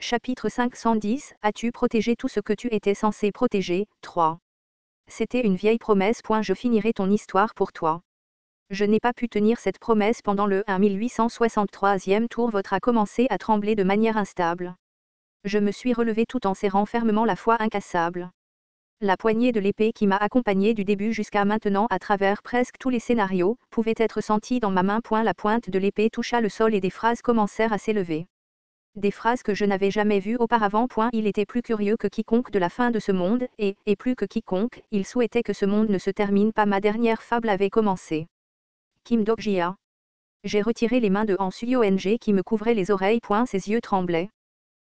Chapitre 510, as-tu protégé tout ce que tu étais censé protéger? 3. C'était une vieille promesse. Je finirai ton histoire pour toi. Je n'ai pas pu tenir cette promesse pendant le 1863e tour. Votre a commencé à trembler de manière instable. Je me suis relevé tout en serrant fermement la foi incassable. La poignée de l'épée qui m'a accompagné du début jusqu'à maintenant à travers presque tous les scénarios, pouvait être sentie dans ma main. La pointe de l'épée toucha le sol et des phrases commencèrent à s'élever. Des phrases que je n'avais jamais vues auparavant. Il était plus curieux que quiconque de la fin de ce monde, et plus que quiconque, il souhaitait que ce monde ne se termine pas. Ma dernière fable avait commencé. Kim Dok-jia. J'ai retiré les mains de Han Suyong qui me couvraient les oreilles. Ses yeux tremblaient.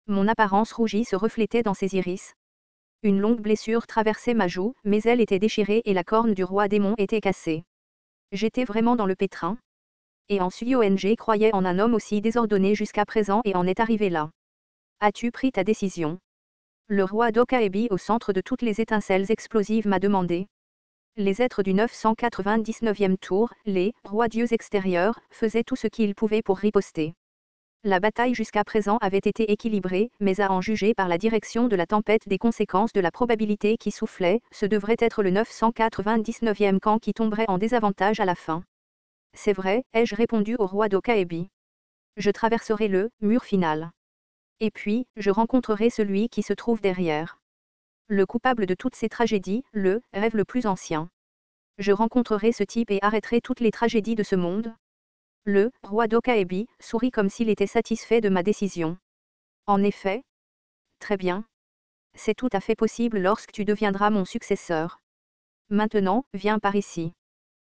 Mon apparence rougie se reflétait dans ses iris. Une longue blessure traversait ma joue, mes ailes étaient déchirées et la corne du roi démon était cassée. J'étais vraiment dans le pétrin. Et Han Suyong croyait en un homme aussi désordonné jusqu'à présent et en est arrivé là. As-tu pris ta décision? Le roi Dokaebi au centre de toutes les étincelles explosives m'a demandé. Les êtres du 999e tour, les rois dieux extérieurs, faisaient tout ce qu'ils pouvaient pour riposter. La bataille jusqu'à présent avait été équilibrée, mais à en juger par la direction de la tempête des conséquences de la probabilité qui soufflait, ce devrait être le 999e camp qui tomberait en désavantage à la fin. C'est vrai, ai-je répondu au roi Dokaebi. Je traverserai le mur final. Et puis, je rencontrerai celui qui se trouve derrière. Le coupable de toutes ces tragédies, le rêve le plus ancien. Je rencontrerai ce type et arrêterai toutes les tragédies de ce monde. Le roi Dokaebi sourit comme s'il était satisfait de ma décision. En effet. Très bien. C'est tout à fait possible lorsque tu deviendras mon successeur. Maintenant, viens par ici.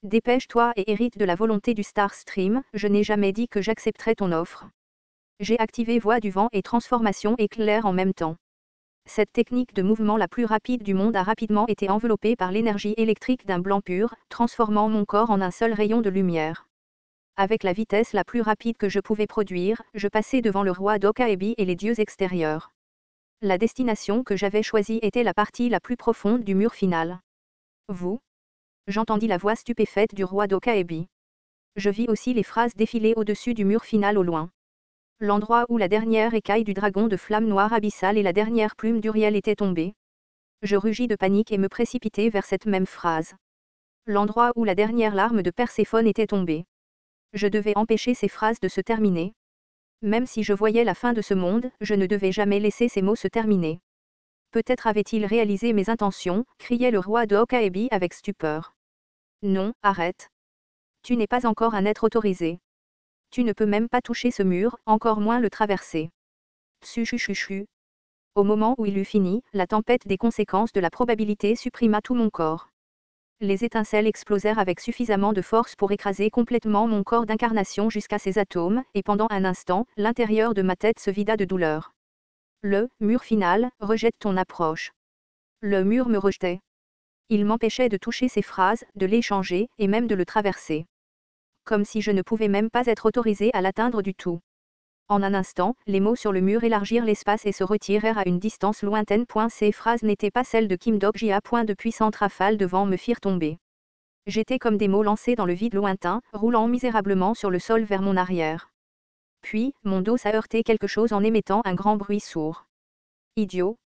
Dépêche-toi et hérite de la volonté du Star Stream. Je n'ai jamais dit que j'accepterais ton offre. J'ai activé voie du vent et transformation éclair en même temps. Cette technique de mouvement la plus rapide du monde a rapidement été enveloppée par l'énergie électrique d'un blanc pur, transformant mon corps en un seul rayon de lumière. Avec la vitesse la plus rapide que je pouvais produire, je passais devant le roi Dokaebi et les dieux extérieurs. La destination que j'avais choisie était la partie la plus profonde du mur final. Vous? J'entendis la voix stupéfaite du roi Dokaebi. Je vis aussi les phrases défiler au-dessus du mur final au loin. L'endroit où la dernière écaille du dragon de flamme noire abyssale et la dernière plume d'Uriel étaient tombées. Je rugis de panique et me précipitai vers cette même phrase. L'endroit où la dernière larme de Perséphone était tombée. Je devais empêcher ces phrases de se terminer. Même si je voyais la fin de ce monde, je ne devais jamais laisser ces mots se terminer. Peut-être avait-il réalisé mes intentions, criait le roi Dokaebi avec stupeur. Non, arrête. Tu n'es pas encore un être autorisé. Tu ne peux même pas toucher ce mur, encore moins le traverser. Chuchuchuchu. Au moment où il eut fini, la tempête des conséquences de la probabilité supprima tout mon corps. Les étincelles explosèrent avec suffisamment de force pour écraser complètement mon corps d'incarnation jusqu'à ses atomes, et pendant un instant, l'intérieur de ma tête se vida de douleur. Le mur final rejette ton approche. Le mur me rejetait. Il m'empêchait de toucher ces phrases, de l'échanger, et même de le traverser. Comme si je ne pouvais même pas être autorisé à l'atteindre du tout. En un instant, les mots sur le mur élargirent l'espace et se retirèrent à une distance lointaine. Ces phrases n'étaient pas celles de Kim Dok-jia. De puissantes rafales de vent me firent tomber. J'étais comme des mots lancés dans le vide lointain, roulant misérablement sur le sol vers mon arrière. Puis, mon dos s'a heurté quelque chose en émettant un grand bruit sourd. Idiot.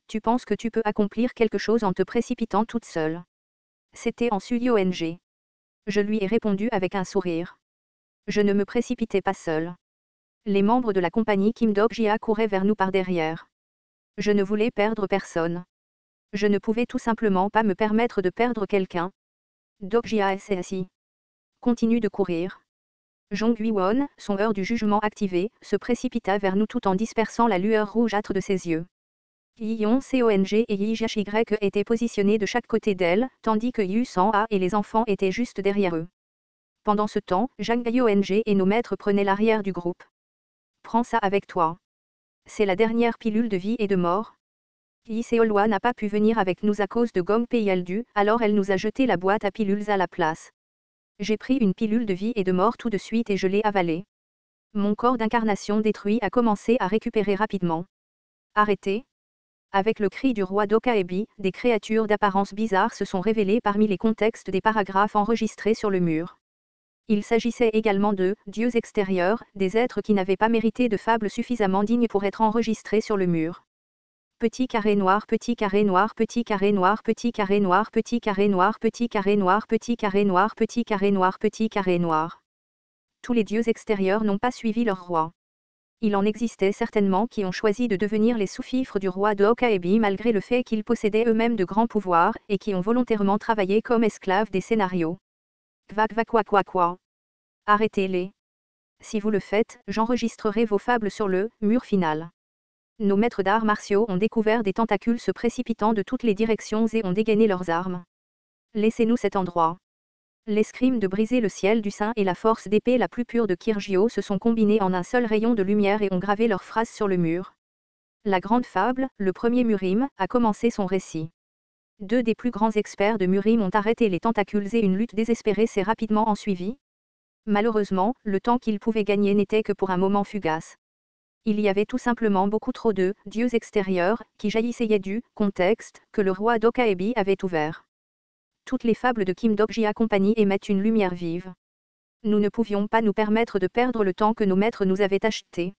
Tu penses que tu peux accomplir quelque chose en te précipitant toute seule. C'était Han Suyong. Je lui ai répondu avec un sourire. Je ne me précipitais pas seul. Les membres de la compagnie Kim Dok-jia couraient vers nous par derrière. Je ne voulais perdre personne. Je ne pouvais tout simplement pas me permettre de perdre quelqu'un. Dok-jia s'est assis. Continue de courir. Jong Hui-won, son heure du jugement activé, se précipita vers nous tout en dispersant la lueur rougeâtre de ses yeux. Yi-Yon Cong et Yi-Jash-Y étaient positionnés de chaque côté d'elle, tandis que Yu-San-A et les enfants étaient juste derrière eux. Pendant ce temps, Jang Yong et nos maîtres prenaient l'arrière du groupe. Prends ça avec toi. C'est la dernière pilule de vie et de mort. Yi Seolwa n'a pas pu venir avec nous à cause de Gong Peiyaldu, alors elle nous a jeté la boîte à pilules à la place. J'ai pris une pilule de vie et de mort tout de suite et je l'ai avalée. Mon corps d'incarnation détruit a commencé à récupérer rapidement. Arrêtez. Avec le cri du roi Dokaebi, des créatures d'apparence bizarre se sont révélées parmi les contextes des paragraphes enregistrés sur le mur. Il s'agissait également de dieux extérieurs, des êtres qui n'avaient pas mérité de fables suffisamment dignes pour être enregistrés sur le mur. Petit carré noir, petit carré noir, petit carré noir, petit carré noir, petit carré noir, petit carré noir, petit carré noir, petit carré noir, petit carré noir. Tous les dieux extérieurs n'ont pas suivi leur roi. Il en existait certainement qui ont choisi de devenir les sous-fifres du roi de Hokkaibi malgré le fait qu'ils possédaient eux-mêmes de grands pouvoirs et qui ont volontairement travaillé comme esclaves des scénarios. Quoi. Arrêtez-les. Si vous le faites, j'enregistrerai vos fables sur le mur final. Nos maîtres d'arts martiaux ont découvert des tentacules se précipitant de toutes les directions et ont dégainé leurs armes. Laissez-nous cet endroit. L'escrime de briser le ciel du sein et la force d'épée la plus pure de Kirgio se sont combinés en un seul rayon de lumière et ont gravé leurs phrases sur le mur. La grande fable, le premier Murim, a commencé son récit. Deux des plus grands experts de Murim ont arrêté les tentacules et une lutte désespérée s'est rapidement ensuivie. Malheureusement, le temps qu'ils pouvaient gagner n'était que pour un moment fugace. Il y avait tout simplement beaucoup trop de dieux extérieurs qui jaillissaient du contexte que le roi d'Hokkaibi avait ouvert. Toutes les fables de Kim Dokji Company émettent une lumière vive. Nous ne pouvions pas nous permettre de perdre le temps que nos maîtres nous avaient acheté.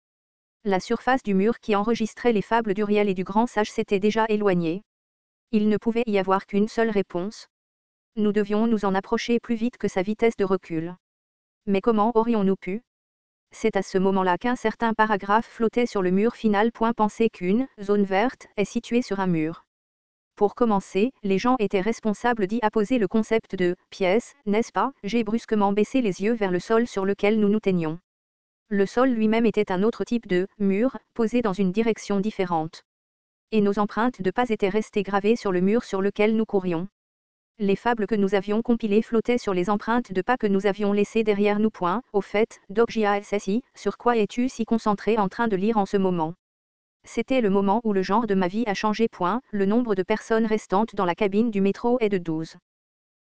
La surface du mur qui enregistrait les fables d'Uriel et du grand sage s'était déjà éloignée. Il ne pouvait y avoir qu'une seule réponse. Nous devions nous en approcher plus vite que sa vitesse de recul. Mais comment aurions-nous pu ? C'est à ce moment-là qu'un certain paragraphe flottait sur le mur final. Penser qu'une zone verte est située sur un mur. Pour commencer, les gens étaient responsables d'y apposer le concept de pièce, n'est-ce pas ? J'ai brusquement baissé les yeux vers le sol sur lequel nous nous tenions. Le sol lui-même était un autre type de mur, posé dans une direction différente. Et nos empreintes de pas étaient restées gravées sur le mur sur lequel nous courions. Les fables que nous avions compilées flottaient sur les empreintes de pas que nous avions laissées derrière nous. Au fait, Dokjia SSI, sur quoi es-tu si concentré en train de lire en ce moment ? C'était le moment où le genre de ma vie a changé. Le nombre de personnes restantes dans la cabine du métro est de 12.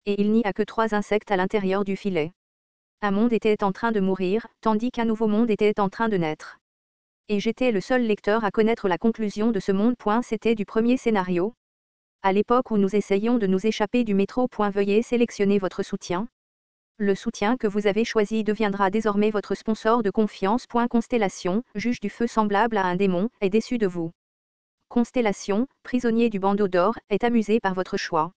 Et il n'y a que 3 insectes à l'intérieur du filet. Un monde était en train de mourir, tandis qu'un nouveau monde était en train de naître. Et j'étais le seul lecteur à connaître la conclusion de ce monde. C'était du premier scénario. À l'époque où nous essayions de nous échapper du métro. Veuillez sélectionner votre soutien. Le soutien que vous avez choisi deviendra désormais votre sponsor de confiance. Constellation, juge du feu semblable à un démon, est déçu de vous. Constellation, prisonnier du bandeau d'or, est amusé par votre choix.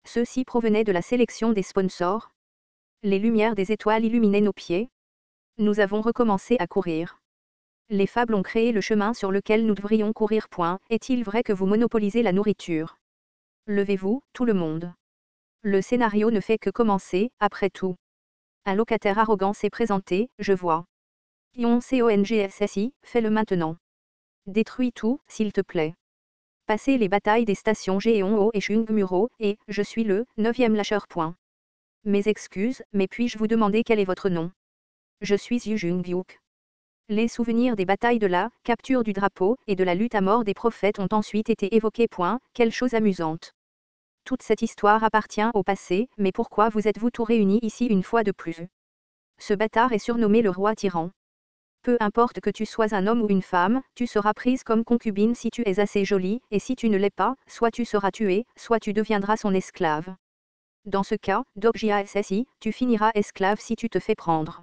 Ceux-ci provenaient de la sélection des sponsors. Les lumières des étoiles illuminaient nos pieds. Nous avons recommencé à courir. Les fables ont créé le chemin sur lequel nous devrions courir. Est-il vrai que vous monopolisez la nourriture ? Levez-vous, tout le monde. Le scénario ne fait que commencer, après tout. Un locataire arrogant s'est présenté, je vois. CONGSSI, fais-le maintenant. Détruis tout, s'il te plaît. Passez les batailles des stations Jeonho et Chungmuro, et je suis le 9e lâcheur. Mes excuses, mais puis-je vous demander quel est votre nom ? Je suis Yu Jungbyuk. Les souvenirs des batailles de la capture du drapeau et de la lutte à mort des prophètes ont ensuite été évoqués. Quelle chose amusante. Toute cette histoire appartient au passé, mais pourquoi vous êtes-vous tous réunis ici une fois de plus ? Ce bâtard est surnommé le roi tyran. Peu importe que tu sois un homme ou une femme, tu seras prise comme concubine si tu es assez jolie, et si tu ne l'es pas, soit tu seras tuée, soit tu deviendras son esclave. Dans ce cas, Dokjia SSI, tu finiras esclave si tu te fais prendre.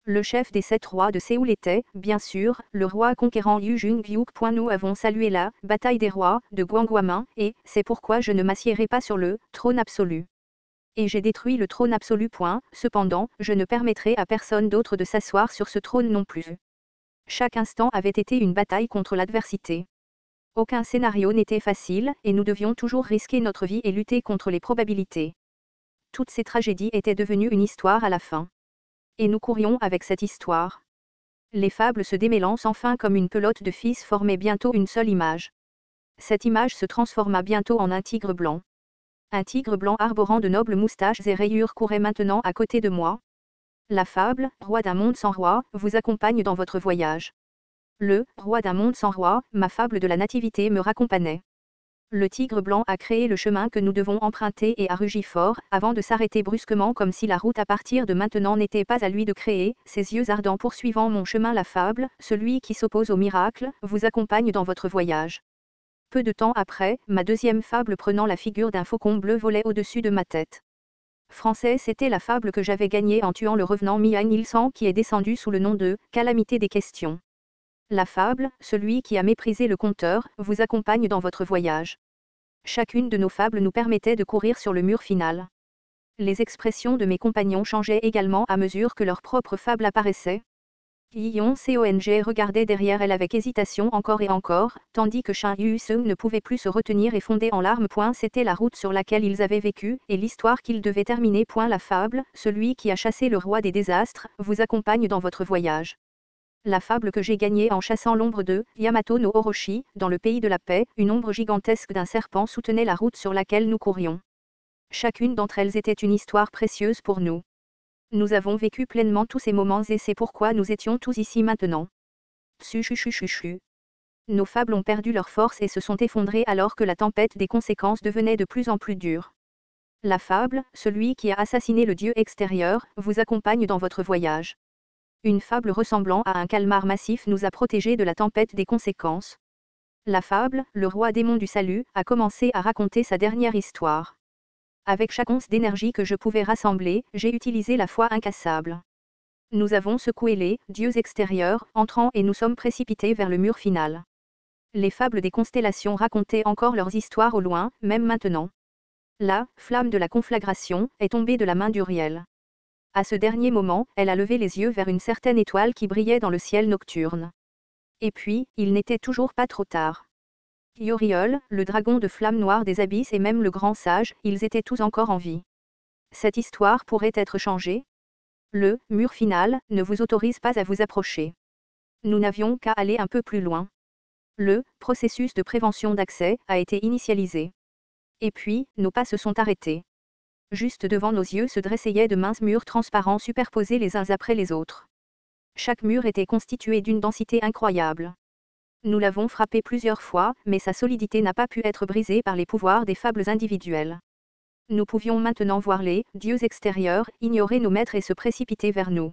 Le chef des 7 rois de Séoul était, bien sûr, le roi conquérant Yu Jungbyuk. Nous avons salué la bataille des rois de Gwangwamin, et c'est pourquoi je ne m'assiérai pas sur le trône absolu. Et j'ai détruit le trône absolu. Cependant, je ne permettrai à personne d'autre de s'asseoir sur ce trône non plus. Chaque instant avait été une bataille contre l'adversité. Aucun scénario n'était facile, et nous devions toujours risquer notre vie et lutter contre les probabilités. Toutes ces tragédies étaient devenues une histoire à la fin. Et nous courions avec cette histoire. Les fables se démêlancent enfin comme une pelote de fils formaient bientôt une seule image. Cette image se transforma bientôt en un tigre blanc. Un tigre blanc arborant de nobles moustaches et rayures courait maintenant à côté de moi. La fable, roi d'un monde sans roi, vous accompagne dans votre voyage. Le roi d'un monde sans roi, ma fable de la nativité me raccompagnait. Le tigre blanc a créé le chemin que nous devons emprunter et a rugi fort, avant de s'arrêter brusquement comme si la route à partir de maintenant n'était pas à lui de créer, ses yeux ardents poursuivant mon chemin. La fable, celui qui s'oppose au miracle, vous accompagne dans votre voyage. Peu de temps après, ma deuxième fable prenant la figure d'un faucon bleu volait au-dessus de ma tête. Français, c'était la fable que j'avais gagnée en tuant le revenant Mian Il-san qui est descendu sous le nom de « calamité des questions ». La fable, celui qui a méprisé le conteur, vous accompagne dans votre voyage. Chacune de nos fables nous permettait de courir sur le mur final. Les expressions de mes compagnons changeaient également à mesure que leur propre fable apparaissait. Yion Cong regardait derrière elle avec hésitation encore et encore, tandis que Shin Yu-seung ne pouvait plus se retenir et fondait en larmes. C'était la route sur laquelle ils avaient vécu, et l'histoire qu'ils devaient terminer. La fable, celui qui a chassé le roi des désastres, vous accompagne dans votre voyage. La fable que j'ai gagnée en chassant l'ombre de Yamato no Orochi, dans le pays de la paix, une ombre gigantesque d'un serpent soutenait la route sur laquelle nous courions. Chacune d'entre elles était une histoire précieuse pour nous. Nous avons vécu pleinement tous ces moments et c'est pourquoi nous étions tous ici maintenant. Tsu. Nos fables ont perdu leur force et se sont effondrées alors que la tempête des conséquences devenait de plus en plus dure. La fable, celui qui a assassiné le dieu extérieur, vous accompagne dans votre voyage. Une fable ressemblant à un calmar massif nous a protégés de la tempête des conséquences. La fable, le roi démon du salut, a commencé à raconter sa dernière histoire. Avec chaque once d'énergie que je pouvais rassembler, j'ai utilisé la foi incassable. Nous avons secoué les dieux extérieurs, entrant et nous sommes précipités vers le mur final. Les fables des constellations racontaient encore leurs histoires au loin, même maintenant. La flamme de la conflagration est tombée de la main d'Uriel. À ce dernier moment, elle a levé les yeux vers une certaine étoile qui brillait dans le ciel nocturne. Et puis, il n'était toujours pas trop tard. Uriel, le dragon de flamme noire des abysses et même le grand sage, ils étaient tous encore en vie. Cette histoire pourrait être changée. Le mur final ne vous autorise pas à vous approcher. Nous n'avions qu'à aller un peu plus loin. Le processus de prévention d'accès a été initialisé. Et puis, nos pas se sont arrêtés. Juste devant nos yeux se dressaient de minces murs transparents superposés les uns après les autres. Chaque mur était constitué d'une densité incroyable. Nous l'avons frappé plusieurs fois, mais sa solidité n'a pas pu être brisée par les pouvoirs des fables individuelles. Nous pouvions maintenant voir les dieux extérieurs ignorer nos maîtres et se précipiter vers nous.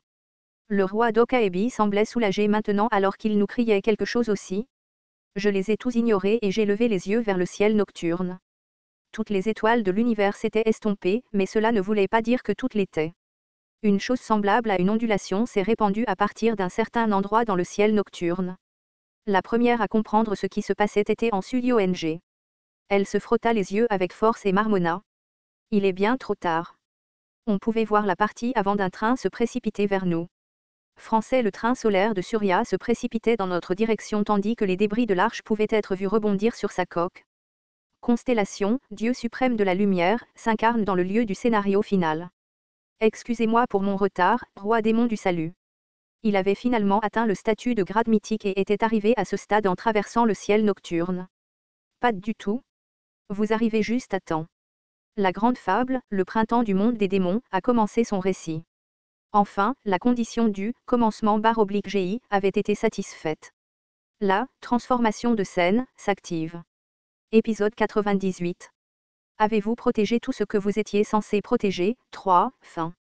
Le roi d'Okaebi semblait soulagé maintenant alors qu'il nous criait quelque chose aussi. Je les ai tous ignorés et j'ai levé les yeux vers le ciel nocturne. Toutes les étoiles de l'univers s'étaient estompées, mais cela ne voulait pas dire que toutes l'étaient. Une chose semblable à une ondulation s'est répandue à partir d'un certain endroit dans le ciel nocturne. La première à comprendre ce qui se passait était en Sulyo-ng. Elle se frotta les yeux avec force et marmonna. Il est bien trop tard. On pouvait voir la partie avant d'un train se précipiter vers nous. Français, le train solaire de Surya se précipitait dans notre direction tandis que les débris de l'arche pouvaient être vus rebondir sur sa coque. Constellation, Dieu suprême de la lumière, s'incarne dans le lieu du scénario final. Excusez-moi pour mon retard, roi démon du salut. Il avait finalement atteint le statut de grade mythique et était arrivé à ce stade en traversant le ciel nocturne. Pas du tout. Vous arrivez juste à temps. La grande fable, le printemps du monde des démons, a commencé son récit. Enfin, la condition du commencement/GI avait été satisfaite. La transformation de scène s'active. Épisode 98. Avez-vous protégé tout ce que vous étiez censé protéger ? 3. Fin.